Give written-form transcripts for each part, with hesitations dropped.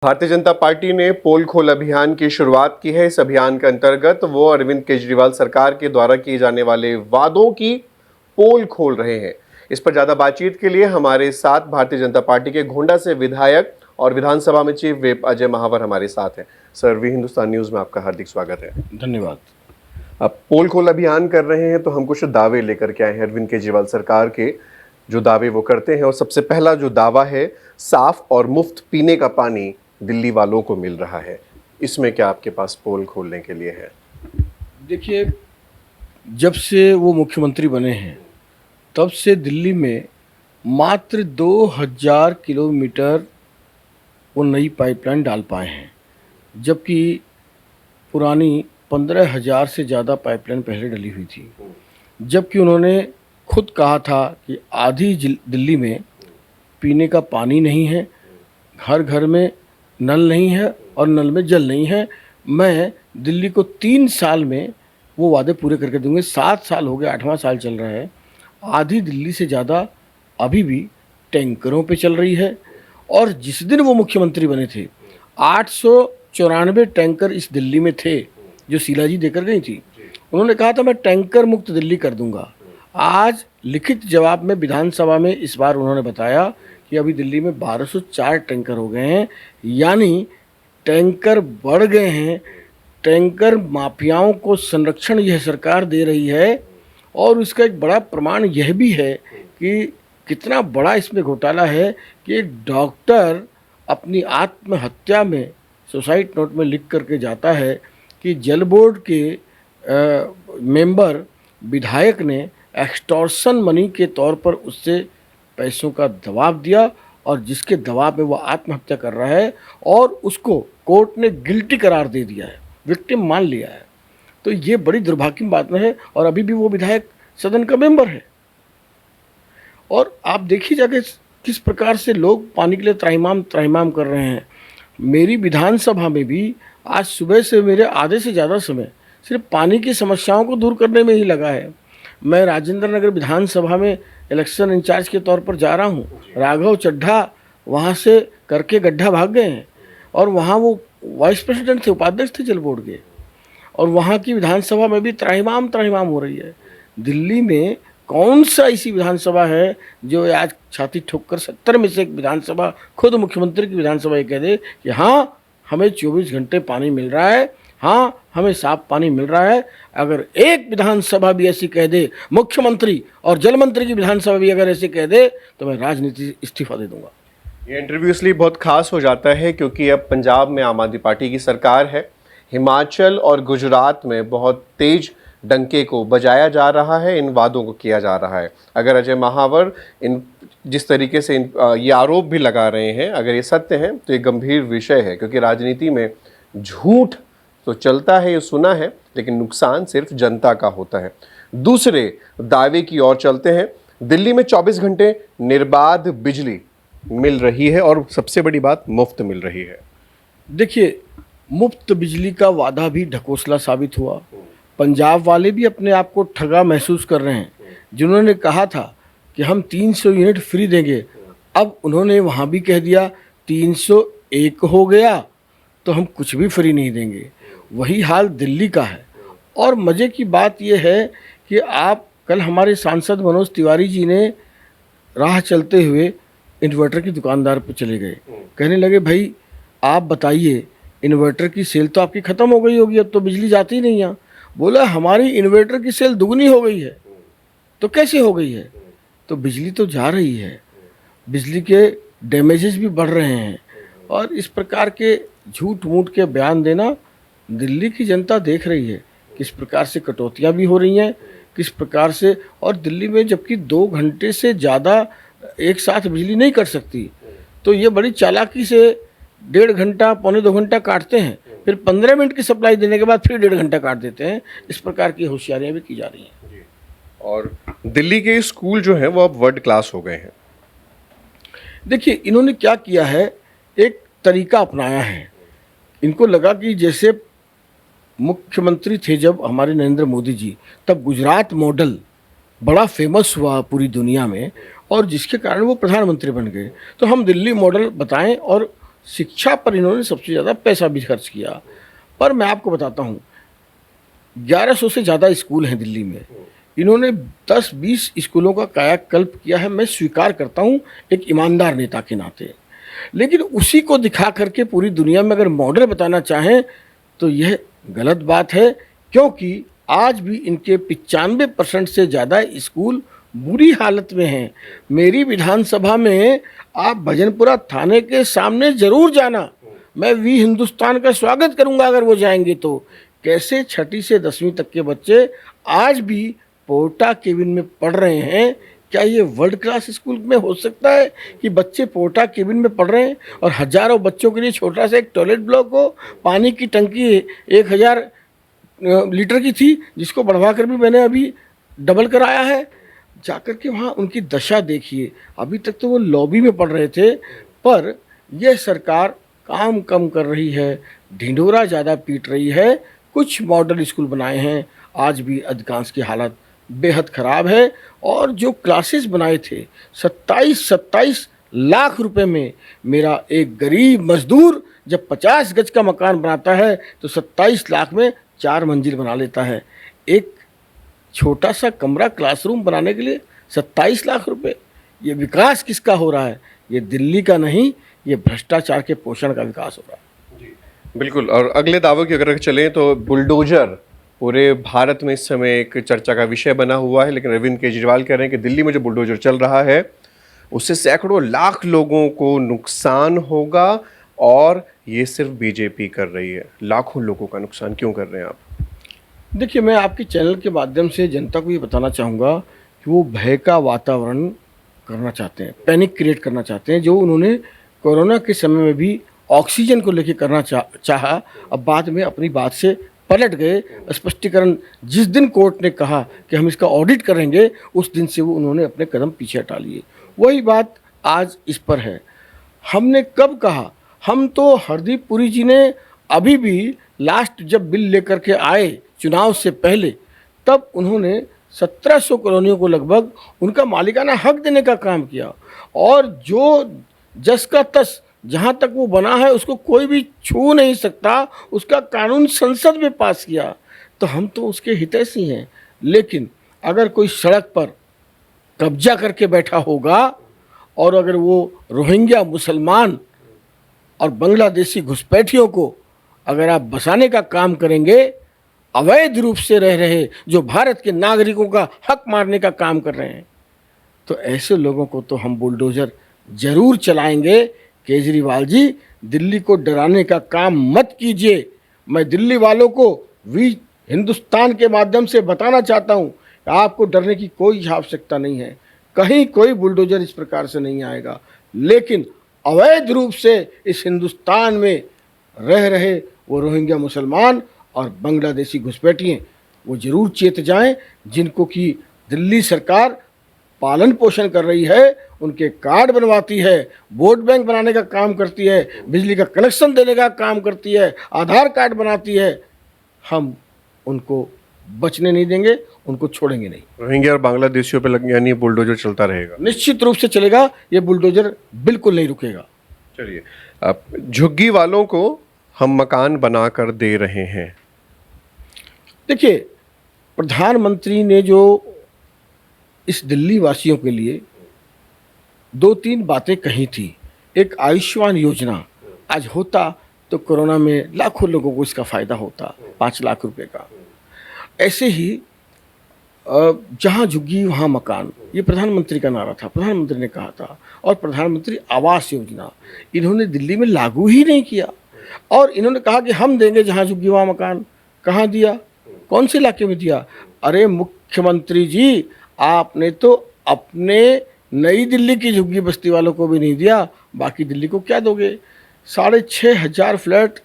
Bharatiya Janata party ने पोल खोल अभियान की शुरुआत की है। इस अभियान के अंतर्गत वो अरविंद केजरीवाल सरकार के द्वारा किए जाने वाले वादों की पोल खोल रहे हैं। इस पर ज्यादा बातचीत के लिए हमारे साथ भारतीय जनता पार्टी के गोंडा से विधायक और विधानसभा में चीफ व्हिप अजय महावर हमारे साथ हैं। सर, वी हिंदुस्तान न्यूज में आपका हार्दिक स्वागत है। धन्यवाद। आप पोल खोल अभियान कर रहे हैं तो हम कुछ दावे लेकर के आए हैं अरविंद केजरीवाल सरकार के, जो दावे वो करते हैं। और सबसे पहला जो दावा है, साफ और मुफ्त पीने का पानी दिल्ली वालों को मिल रहा है। इसमें क्या आपके पास पोल खोलने के लिए है? देखिए, जब से वो मुख्यमंत्री बने हैं तब से दिल्ली में मात्र 2000 किलोमीटर वो नई पाइपलाइन डाल पाए हैं, जबकि पुरानी 15,000 से ज़्यादा पाइपलाइन पहले डली हुई थी। जबकि उन्होंने खुद कहा था कि आधी दिल्ली में पीने का पानी नहीं है, हर घर में नल नहीं है और नल में जल नहीं है। मैं दिल्ली को 3 साल में वो वादे पूरे करके दूंगे। 7 साल हो गए, 8वां साल चल रहा है। आधी दिल्ली से ज़्यादा अभी भी टैंकरों पे चल रही है। और जिस दिन वो मुख्यमंत्री बने थे 894 टैंकर इस दिल्ली में थे, जो शीला जी देकर गई थी। उन्होंने कहा था मैं टैंकर मुक्त दिल्ली कर दूंगा। आज लिखित जवाब में विधानसभा में इस बार उन्होंने बताया कि अभी दिल्ली में 1204 टैंकर हो गए हैं, यानी टैंकर बढ़ गए हैं। टैंकर माफियाओं को संरक्षण यह सरकार दे रही है। और उसका एक बड़ा प्रमाण यह भी है कि कितना बड़ा इसमें घोटाला है कि डॉक्टर अपनी आत्महत्या में सुसाइड नोट में लिख करके जाता है कि जल बोर्ड के मेंबर विधायक ने एक्सटॉर्शन मनी के तौर पर उससे पैसों का दबाव दिया, और जिसके दबाव में वो आत्महत्या कर रहा है और उसको कोर्ट ने गिल्टी करार दे दिया है, विक्टिम मान लिया है। तो ये बड़ी दुर्भाग्य की बात है। और अभी भी वो विधायक सदन का मेंबर है। और आप देखिए जाके किस प्रकार से लोग पानी के लिए त्राहिमाम कर रहे हैं। मेरी विधानसभा में भी आज सुबह से मेरे आधे से ज़्यादा समय सिर्फ पानी की समस्याओं को दूर करने में ही लगा है। मैं राजेंद्र नगर विधानसभा में इलेक्शन इंचार्ज के तौर पर जा रहा हूँ। राघव चड्ढा वहाँ से करके गड्ढा भाग गए हैं, और वहाँ वो वाइस प्रेसिडेंट थे, उपाध्यक्ष थे जल बोर्ड के। और वहाँ की विधानसभा में भी त्राहिमाम हो रही है। दिल्ली में कौन सा ऐसी विधानसभा है जो आज छाती ठोक कर 70 में से एक विधानसभा, खुद मुख्यमंत्री की विधानसभा ये कह दे कि हाँ हमें 24 घंटे पानी मिल रहा है, हाँ हमें साफ पानी मिल रहा है। अगर एक विधानसभा भी ऐसी कह दे, मुख्यमंत्री और जल मंत्री की विधानसभा भी अगर ऐसे कह दे, तो मैं राजनीति से इस्तीफा दे दूंगा। ये इंटरव्यू इसलिए बहुत खास हो जाता है क्योंकि अब पंजाब में आम आदमी पार्टी की सरकार है। हिमाचल और गुजरात में बहुत तेज डंके को बजाया जा रहा है, इन वादों को किया जा रहा है। अगर अजय महावर इन जिस तरीके से ये आरोप भी लगा रहे हैं, अगर ये सत्य है तो ये गंभीर विषय है, क्योंकि राजनीति में झूठ तो चलता है, ये सुना है, लेकिन नुकसान सिर्फ जनता का होता है। दूसरे दावे की ओर चलते हैं। दिल्ली में 24 घंटे निर्बाध बिजली मिल रही है, और सबसे बड़ी बात, मुफ्त मिल रही है। देखिए, मुफ्त बिजली का वादा भी ढकोसला साबित हुआ। पंजाब वाले भी अपने आप को ठगा महसूस कर रहे हैं। जिन्होंने कहा था कि हम 300 यूनिट फ्री देंगे, अब उन्होंने वहाँ भी कह दिया 301 हो गया तो हम कुछ भी फ्री नहीं देंगे। वही हाल दिल्ली का है। और मज़े की बात यह है कि आप कल हमारे सांसद मनोज तिवारी जी ने राह चलते हुए इन्वर्टर की दुकानदार पर चले गए। कहने लगे भाई आप बताइए, इन्वर्टर की सेल तो आपकी ख़त्म हो गई होगी, अब तो बिजली जाती ही नहीं यहाँ। बोला हमारी इन्वर्टर की सेल दुगनी हो गई है। तो कैसे हो गई है? तो बिजली तो जा रही है, बिजली के डैमेजेस भी बढ़ रहे हैं। और इस प्रकार के झूठ मूठ के बयान देना दिल्ली की जनता देख रही है, किस प्रकार से कटौतियाँ भी हो रही हैं, किस प्रकार से। और दिल्ली में जबकि 2 घंटे से ज़्यादा एक साथ बिजली नहीं कट सकती, तो ये बड़ी चालाकी से 1.5 घंटा, पौने 2 घंटा काटते हैं, फिर 15 मिनट की सप्लाई देने के बाद फिर 1.5 घंटा काट देते हैं। इस प्रकार की होशियारियाँ भी की जा रही हैं। और दिल्ली के स्कूल जो हैं वो अब वर्ल्ड क्लास हो गए हैं। देखिए, इन्होंने क्या किया है, एक तरीका अपनाया है। इनको लगा कि जैसे मुख्यमंत्री थे जब हमारे नरेंद्र मोदी जी, तब गुजरात मॉडल बड़ा फेमस हुआ पूरी दुनिया में, और जिसके कारण वो प्रधानमंत्री बन गए। तो हम दिल्ली मॉडल बताएं और शिक्षा पर इन्होंने सबसे ज़्यादा पैसा भी खर्च किया। पर मैं आपको बताता हूँ, 1100 से ज़्यादा स्कूल हैं दिल्ली में। इन्होंने 10-20 स्कूलों का कायाकल्प किया है, मैं स्वीकार करता हूँ एक ईमानदार नेता के नाते। लेकिन उसी को दिखा करके पूरी दुनिया में अगर मॉडल बताना चाहें तो यह गलत बात है, क्योंकि आज भी इनके 95% से ज़्यादा स्कूल बुरी हालत में हैं। मेरी विधानसभा में आप भजनपुरा थाने के सामने ज़रूर जाना, मैं वी हिंदुस्तान का स्वागत करूंगा अगर वो जाएंगे तो। कैसे 6ठी से 10वीं तक के बच्चे आज भी पोर्टा केबिन में पढ़ रहे हैं। क्या ये वर्ल्ड क्लास स्कूल में हो सकता है कि बच्चे पोर्टा केबिन में पढ़ रहे हैं और हज़ारों बच्चों के लिए छोटा सा एक टॉयलेट ब्लॉक हो, पानी की टंकी 1000 लीटर की थी जिसको बढ़वा कर भी मैंने अभी डबल कराया है। जाकर के वहाँ उनकी दशा देखिए। अभी तक तो वो लॉबी में पढ़ रहे थे, पर यह सरकार काम कम कर रही है, ढिंढोरा ज़्यादा पीट रही है। कुछ मॉडल स्कूल बनाए हैं, आज भी अधिकांश की हालत बेहद ख़राब है। और जो क्लासेस बनाए थे 27 लाख रुपए में, मेरा एक गरीब मजदूर जब 50 गज का मकान बनाता है तो 27 लाख में 4 मंजिल बना लेता है। एक छोटा सा कमरा क्लासरूम बनाने के लिए 27 लाख रुपए। ये विकास किसका हो रहा है? ये दिल्ली का नहीं, ये भ्रष्टाचार के पोषण का विकास हो रहा है। बिल्कुल। और अगले दावों की अगर चलें तो बुलडोजर पूरे भारत में इस समय एक चर्चा का विषय बना हुआ है, लेकिन अरविंद केजरीवाल कह रहे हैं कि दिल्ली में जो बुलडोजर चल रहा है उससे सैकड़ों लाख लोगों को नुकसान होगा और ये सिर्फ बीजेपी कर रही है। लाखों लोगों का नुकसान क्यों कर रहे हैं आप? देखिए, मैं आपके चैनल के माध्यम से जनता को ये बताना चाहूँगा कि वो भय का वातावरण करना चाहते हैं, पैनिक क्रिएट करना चाहते हैं, जो उन्होंने कोरोना के समय में भी ऑक्सीजन को लेकर करना चाहा। अब बाद में अपनी बात से पलट गए। स्पष्टीकरण जिस दिन कोर्ट ने कहा कि हम इसका ऑडिट करेंगे, उस दिन से वो उन्होंने अपने कदम पीछे हटा लिए। वही बात आज इस पर है। हमने कब कहा? हम तो हरदीप पुरी जी ने अभी भी लास्ट जब बिल लेकर के आए चुनाव से पहले, तब उन्होंने 1700 कॉलोनियों को लगभग उनका मालिकाना हक देने का काम किया। और जो जस का तस जहाँ तक वो बना है उसको कोई भी छू नहीं सकता, उसका कानून संसद में पास किया। तो हम तो उसके हितैषी हैं। लेकिन अगर कोई सड़क पर कब्जा करके बैठा होगा और अगर वो रोहिंग्या मुसलमान और बांग्लादेशी घुसपैठियों को अगर आप बसाने का काम करेंगे, अवैध रूप से रह रहे जो भारत के नागरिकों का हक मारने का काम कर रहे हैं, तो ऐसे लोगों को तो हम बुलडोजर जरूर चलाएंगे। केजरीवाल जी, दिल्ली को डराने का काम मत कीजिए। मैं दिल्ली वालों को वी हिंदुस्तान के माध्यम से बताना चाहता हूं कि आपको डरने की कोई आवश्यकता नहीं है। कहीं कोई बुलडोजर इस प्रकार से नहीं आएगा। लेकिन अवैध रूप से इस हिंदुस्तान में रह रहे वो रोहिंग्या मुसलमान और बांग्लादेशी घुसपैठिए, वो जरूर चेत जाएं, जिनको कि दिल्ली सरकार पालन पोषण कर रही है, उनके कार्ड बनवाती है, वोट बैंक बनाने का काम करती है, बिजली का कनेक्शन देने का काम करती है, आधार कार्ड बनाती है। हम उनको बचने नहीं देंगे, उनको छोड़ेंगे नहीं। रोहिंग्या और बांग्लादेशियों पे यानी बुलडोजर चलता रहेगा? निश्चित रूप से चलेगा, ये बुलडोजर बिल्कुल नहीं रुकेगा। चलिए, अब झुग्गी वालों को हम मकान बना कर दे रहे हैं। देखिए, प्रधानमंत्री ने जो इस दिल्ली वासियों के लिए 2-3 बातें कही थी। एक आयुष्मान योजना, आज होता तो कोरोना में लाखों लोगों को इसका फ़ायदा होता, 5 लाख रुपए का। ऐसे ही जहाँ झुग्गी वहाँ मकान, ये प्रधानमंत्री का नारा था, प्रधानमंत्री ने कहा था। और प्रधानमंत्री आवास योजना इन्होंने दिल्ली में लागू ही नहीं किया। और इन्होंने कहा कि हम देंगे जहाँ झुग्गी वहाँ मकान। कहाँ दिया? कौन से इलाके में दिया? अरे मुख्यमंत्री जी, आपने तो अपने नई दिल्ली की झुग्गी बस्ती वालों को भी नहीं दिया, बाकी दिल्ली को क्या दोगे? 6500 फ्लैट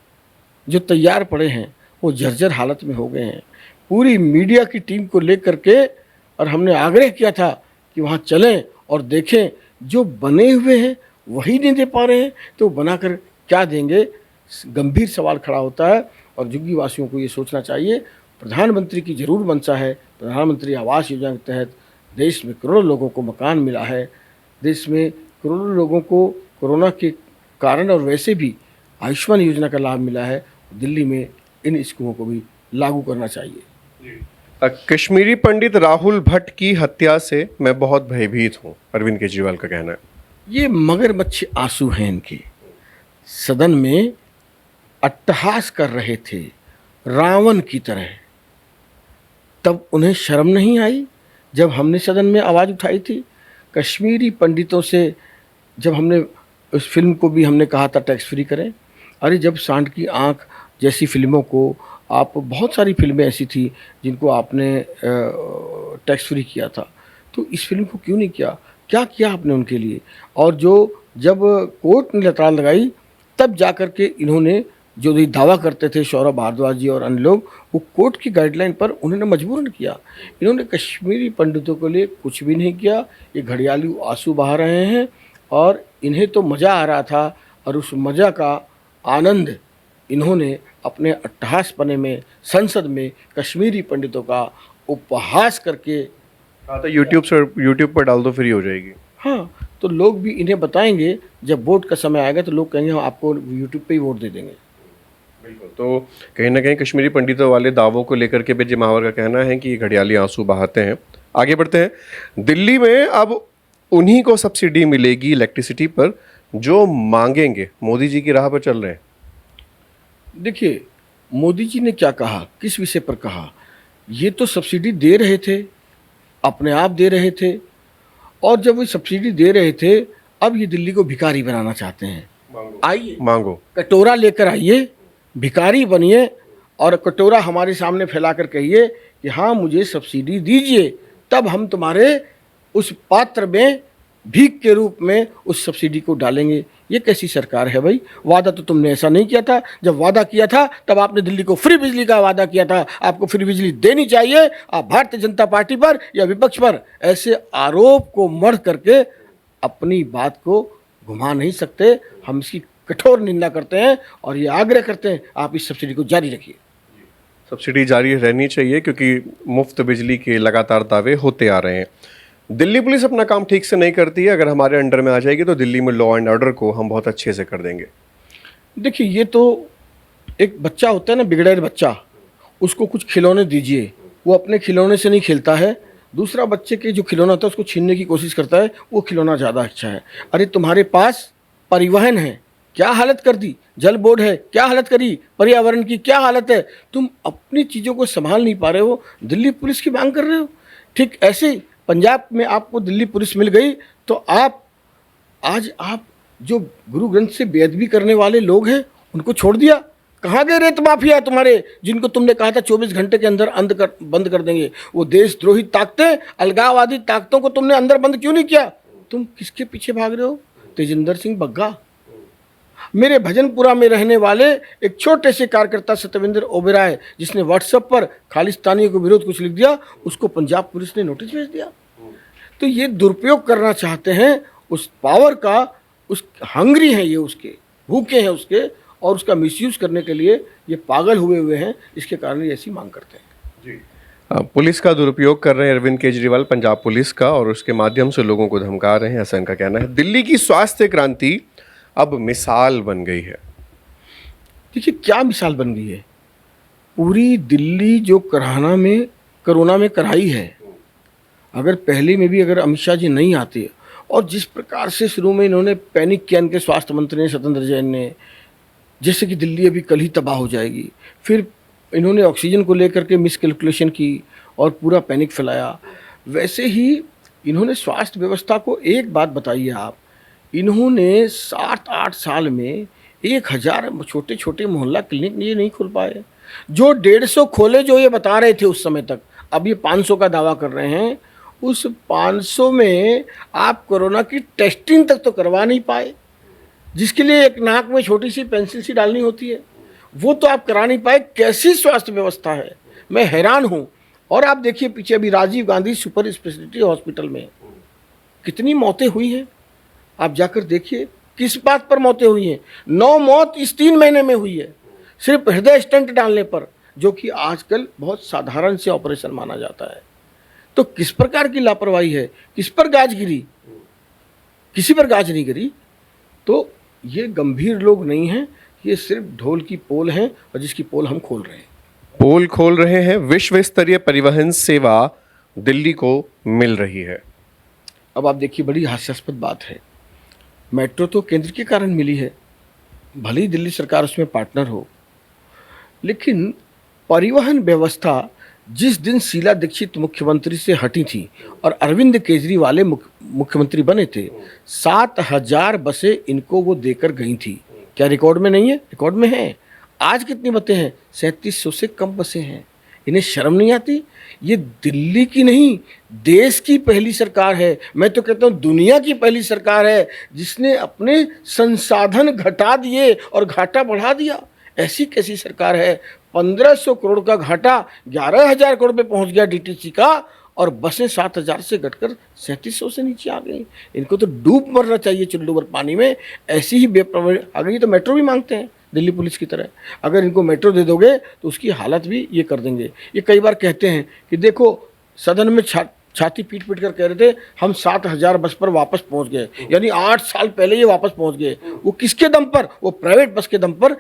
जो तैयार पड़े हैं वो जर्जर हालत में हो गए हैं। पूरी मीडिया की टीम को लेकर के, और हमने आग्रह किया था कि वहाँ चलें और देखें, जो बने हुए हैं वही नहीं दे पा रहे हैं तो बनाकर क्या देंगे? गंभीर सवाल खड़ा होता है। और झुग्गी वासियों को ये सोचना चाहिए। प्रधानमंत्री की जरूर मंशा है, प्रधानमंत्री आवास योजना के तहत देश में करोड़ों लोगों को मकान मिला है। देश में करोड़ों लोगों को कोरोना के कारण और वैसे भी आयुष्मान योजना का लाभ मिला है, दिल्ली में इन स्कीमों को भी लागू करना चाहिए। कश्मीरी पंडित राहुल भट्ट की हत्या से मैं बहुत भयभीत हूँ, अरविंद केजरीवाल का कहना है। ये मगरमच्छ आंसू हैं इनके। सदन में अट्टहास कर रहे थे रावण की तरह, तब उन्हें शर्म नहीं आई जब हमने सदन में आवाज़ उठाई थी। कश्मीरी पंडितों से जब हमने उस फिल्म को भी हमने कहा था टैक्स फ्री करें, अरे जब सांड की आंख जैसी फिल्मों को आप, बहुत सारी फिल्में ऐसी थी जिनको आपने टैक्स फ्री किया था, तो इस फिल्म को क्यों नहीं किया? क्या किया आपने उनके लिए? और जो जब कोर्ट ने लताड़ लगाई तब जा कर के इन्होंने जो ये दावा करते थे सौरभ भारद्वाज जी और अन्य लोग, वो कोर्ट की गाइडलाइन पर उन्होंने मजबूरन किया। इन्होंने कश्मीरी पंडितों के लिए कुछ भी नहीं किया। ये घड़ियाली आंसू बहा रहे हैं और इन्हें तो मज़ा आ रहा था, और उस मज़ा का आनंद इन्होंने अपने अट्टहासपने में संसद में कश्मीरी पंडितों का उपहास करके, हाँ, तो यूट्यूब पर डाल दो, फ्री हो जाएगी। हाँ, तो लोग भी इन्हें बताएंगे, जब वोट का समय आएगा तो लोग कहेंगे हम आपको यूट्यूब पे ही वोट दे देंगे। बिल्कुल। तो कहीं ना कहीं कश्मीरी पंडितों वाले दावों को लेकर के भी जमावर का कहना है कि ये घड़ियाली आंसू बहाते हैं। आगे बढ़ते हैं। दिल्ली में अब उन्हीं को सब्सिडी मिलेगी इलेक्ट्रिसिटी पर जो मांगेंगे, मोदी जी की राह पर चल रहे हैं। देखिए, मोदी जी ने क्या कहा, किस विषय पर कहा? ये तो सब्सिडी दे रहे थे, अपने आप दे रहे थे, और जब वो सब्सिडी दे रहे थे, अब ये दिल्ली को भिखारी बनाना चाहते हैं। आइए, मांगो, कटोरा लेकर आइए, भिखारी बनिए और कटोरा हमारे सामने फैलाकर कहिए कि हाँ मुझे सब्सिडी दीजिए, तब हम तुम्हारे उस पात्र में भीख के रूप में उस सब्सिडी को डालेंगे। ये कैसी सरकार है भाई? वादा तो तुमने ऐसा नहीं किया था। जब वादा किया था तब आपने दिल्ली को फ्री बिजली का वादा किया था। आपको फ्री बिजली देनी चाहिए। आप भारतीय जनता पार्टी पर या विपक्ष पर ऐसे आरोप को मढ़ करके अपनी बात को घुमा नहीं सकते। हम इसकी कठोर निंदा करते हैं और ये आग्रह करते हैं आप इस सब्सिडी को जारी रखिए। सब्सिडी जारी रहनी चाहिए क्योंकि मुफ्त बिजली के लगातार दावे होते आ रहे हैं। दिल्ली पुलिस अपना काम ठीक से नहीं करती है। अगर हमारे अंडर में आ जाएगी तो दिल्ली में लॉ एंड ऑर्डर को हम बहुत अच्छे से कर देंगे। देखिए, ये तो एक बच्चा होता है ना, बिगड़ैल बच्चा, उसको कुछ खिलौने दीजिए, वो अपने खिलौने से नहीं खेलता है, दूसरा बच्चे के जो खिलौना होता है उसको छीनने की कोशिश करता है, वो खिलौना ज़्यादा अच्छा है। अरे तुम्हारे पास परिवहन है, क्या हालत कर दी? जल बोर्ड है, क्या हालत करी? पर्यावरण की क्या हालत है? तुम अपनी चीज़ों को संभाल नहीं पा रहे हो, दिल्ली पुलिस की मांग कर रहे हो। ठीक ऐसे ही पंजाब में आपको दिल्ली पुलिस मिल गई तो आप जो गुरु ग्रंथ से बेअदबी करने वाले लोग हैं उनको छोड़ दिया। कहाँ गए रेत माफिया तुम्हारे, जिनको तुमने कहा था 24 घंटे के अंदर बंद कर देंगे? वो देशद्रोही ताकतें, अलगाववादी ताकतों को तुमने अंदर बंद क्यों नहीं किया? तुम किसके पीछे भाग रहे हो? तेजिंदर सिंह बग्गा, मेरे भजनपुरा में रहने वाले एक छोटे से कार्यकर्ता सत्यविंदर ओबेराय, जिसने व्हाट्सएप पर खालिस्तानियों के विरोध कुछ लिख दिया, उसको पंजाब पुलिस ने नोटिस भेज दिया। तो ये दुरुपयोग करना चाहते हैं उस पावर का, उस हंग्री हैं ये, उसके भूखे हैं उसके, और उसका मिसयूज करने के लिए ये पागल हुए हैं। इसके कारण ये ऐसी मांग करते हैं। जी, पुलिस का दुरुपयोग कर रहे हैं अरविंद केजरीवाल, पंजाब पुलिस का, और उसके माध्यम से लोगों को धमका रहे हैं, ऐसा इनका कहना है। दिल्ली की स्वास्थ्य क्रांति अब मिसाल बन गई है। देखिए, क्या मिसाल बन गई है? पूरी दिल्ली जो कोरोना में कराई है, अगर पहले में भी अगर अमित शाह जी नहीं आते, और जिस प्रकार से शुरू में इन्होंने पैनिक किया इनके स्वास्थ्य मंत्री ने, सत्येंद्र जैन ने, जैसे कि दिल्ली अभी कल ही तबाह हो जाएगी, फिर इन्होंने ऑक्सीजन को लेकर के मिसकैलकुलेशन की और पूरा पैनिक फैलाया। वैसे ही इन्होंने स्वास्थ्य व्यवस्था को, एक बात बताइए आप, इन्होंने 7-8 साल में 1000 छोटे छोटे मोहल्ला क्लिनिक ये नहीं खोल पाए। जो 150 खोले जो ये बता रहे थे उस समय तक, अब ये 500 का दावा कर रहे हैं। उस 500 में आप कोरोना की टेस्टिंग तक तो करवा नहीं पाए, जिसके लिए एक नाक में छोटी सी पेंसिल सी डालनी होती है, वो तो आप करा नहीं पाए। कैसी स्वास्थ्य व्यवस्था है, मैं हैरान हूँ। और आप देखिए पीछे अभी Rajiv Gandhi super speciality hospital में कितनी मौतें हुई हैं, आप जाकर देखिए किस बात पर मौतें हुई हैं। 9 मौत इस 3 महीने में हुई है, सिर्फ हृदय स्टंट डालने पर, जो कि आजकल बहुत साधारण से ऑपरेशन माना जाता है। तो किस प्रकार की लापरवाही है, किस पर गाज गिरी? किसी पर गाज नहीं गिरी। तो ये गंभीर लोग नहीं हैं, ये सिर्फ ढोल की पोल हैं और जिसकी पोल हम खोल रहे हैं। पोल खोल रहे हैं। विश्व स्तरीय परिवहन सेवा दिल्ली को मिल रही है। अब आप देखिए, बड़ी हास्यास्पद बात है, मेट्रो तो केंद्र के कारण मिली है, भले ही दिल्ली सरकार उसमें पार्टनर हो, लेकिन परिवहन व्यवस्था जिस दिन शीला दीक्षित मुख्यमंत्री से हटी थी और अरविंद केजरीवाल मुख्यमंत्री बने थे, 7,000 बसें इनको वो देकर गई थी। क्या रिकॉर्ड में नहीं है? रिकॉर्ड में है। आज कितनी बसें हैं? 3700 से कम बसें हैं। इन्हें शर्म नहीं आती? ये दिल्ली की नहीं, देश की पहली सरकार है, मैं तो कहता हूँ दुनिया की पहली सरकार है जिसने अपने संसाधन घटा दिए और घाटा बढ़ा दिया। ऐसी कैसी सरकार है? 1500 करोड़ का घाटा 11,000 करोड़ पे पहुंच गया डीटीसी का, और बसें 7,000 से घटकर 3700 से नीचे आ गई। इनको तो डूब मरना चाहिए चुल्लू भर पानी में। ऐसी ही बेप्रवाही अगर ये तो मेट्रो भी मांगते हैं दिल्ली पुलिस की तरह। अगर इनको मेट्रो दे दोगे तो उसकी हालत भी ये कर देंगे। ये कई बार कहते हैं कि देखो, सदन में छाती पीट पीट कर कह रहे थे हम 7,000 बस पर वापस पहुंच गए, यानी 8 साल पहले ये वापस पहुंच गए। वो किसके दम पर? वो प्राइवेट बस के दम पर।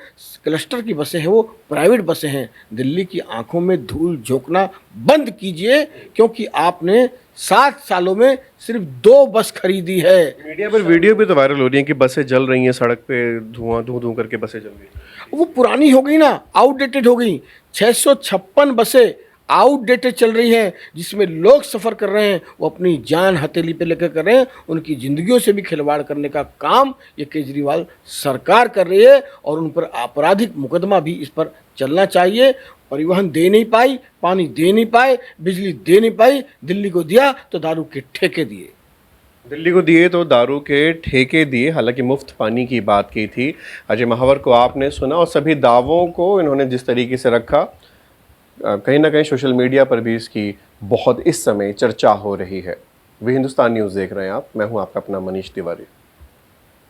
क्लस्टर की बसें हैं, वो प्राइवेट बसें हैं। दिल्ली की आंखों में धूल झोंकना बंद कीजिए, क्योंकि आपने 7 सालों में सिर्फ 2 बस खरीदी है। मीडिया पर वीडियो भी तो वायरल हो रही है कि बसें जल रही हैं, सड़क पे धुआं धू करके बसें जल रही। वो पुरानी हो गई ना, आउटडेटेड हो गई। 656 बसें आउटडेटेड चल रही हैं, जिसमें लोग सफ़र कर रहे हैं, वो अपनी जान हथेली पे लेकर कर रहे हैं। उनकी ज़िंदगियों से भी खिलवाड़ करने का काम ये केजरीवाल सरकार कर रही है, और उन पर आपराधिक मुकदमा भी इस पर चलना चाहिए। परिवहन दे नहीं पाई, पानी दे नहीं पाए, बिजली दे नहीं पाई, दिल्ली को दिया तो दारू के ठेके दिए। दिल्ली को दिए तो दारू के ठेके दिए। हालांकि मुफ्त पानी की बात की थी। अजय महावर को आपने सुना, और सभी दावों को इन्होंने जिस तरीके से रखा, कहीं ना कहीं सोशल मीडिया पर भी इसकी बहुत इस समय चर्चा हो रही है। वे हिंदुस्तान न्यूज़ देख रहे हैं आप, मैं हूं आपका अपना मनीष तिवारी।